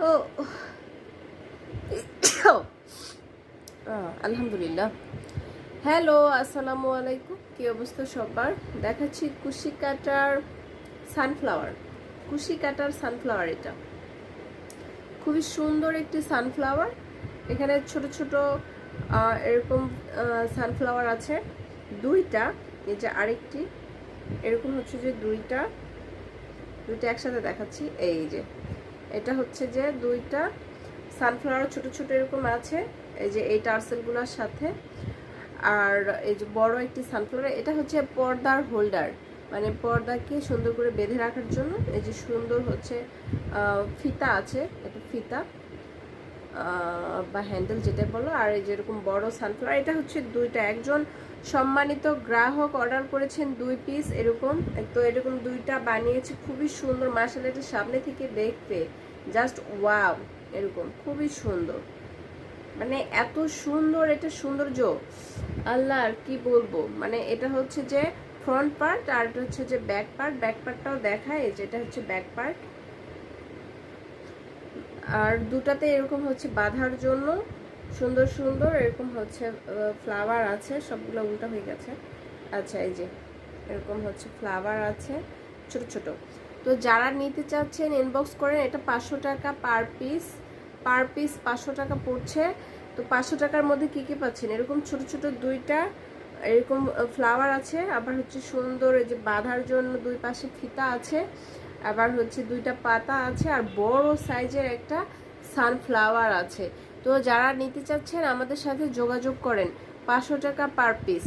ও আলহামদুলিল্লাহ। হ্যালো, আসসালামু আলাইকুম। কি অবস্থা সবার? দেখাচ্ছি কুশি কাটার সানফ্লাওয়ার। কুশি কাটার সানফ্লাওয়ার, এটা খুবই সুন্দর একটি সানফ্লাওয়ার। এখানে ছোট ছোট এরকম সানফ্লাওয়ার আছে দুইটা। এই যে আরেকটি এরকম হচ্ছে যে দুইটা একসাথে দেখাচ্ছি। এই যে এটা হচ্ছে যে দুইটা সানফ্লাওয়ার ছোট ছোট এরকম আছে, এই যে এই টার্সেলগুলোর সাথে। আর এই যে বড় একটি সানফ্লাওয়ার, এটা হচ্ছে পর্দার হোল্ডার, মানে পর্দাকে সুন্দর করে বেঁধে রাখার জন্য। এই যে সুন্দর হচ্ছে ফিতা আছে, এটা ফিতা বা হ্যান্ডেল যেটা বলো। আর এই যেরকম বড় সানফ্লাওয়ার, এটা হচ্ছে দুইটা। একজন সম্মানিত গ্রাহক অর্ডার করেছেন 2 পিস এরকম। তো এরকম দুইটা বানিয়েছে, খুবই সুন্দর। মাশাআল্লাহ, এটা সামনে থেকে দেখতে জাস্ট ওয়াও, এরকম খুবই সুন্দর, মানে এত সুন্দর এটা সৌন্দর্য, আল্লাহ আর কি বলবো। মানে এটা হচ্ছে যে ফ্রন্ট পার্ট, আর এটা হচ্ছে যে ব্যাক পার্ট। ব্যাক পার্টটাও দেখায়, যেটা হচ্ছে ব্যাক পার্ট। আর দুটাতে এরকম হচ্ছে বাঁধার জন্য সুন্দর সুন্দর এরকম হচ্ছে ফ্লাওয়ার আছে। সবগুলো উল্টা হয়ে গেছে। আচ্ছা, এই যে এরকম হচ্ছে ফ্লাওয়ার আছে ছোট ছোট। তো যারা নিতে চাচ্ছেন ইনবক্স করেন। এটা 500 টাকা পার পিস। 500 টাকা পড়ছে। তো 500 টাকার মধ্যে কি কি পাচ্ছেন? এরকম ছোট ছোট দুইটা এরকম ফ্লাওয়ার আছে, আবার হচ্ছে সুন্দর এই যে বাঁধার জন্য দুই পাশে ফিতা আছে, আবার হচ্ছে দুইটা পাতা আছে, আর বড় সাইজের একটা সানফ্লাওয়ার আছে। তো যারা নিতে চাচ্ছেন আমাদের সাথে যোগাযোগ করেন। 500 টাকা পার পিস।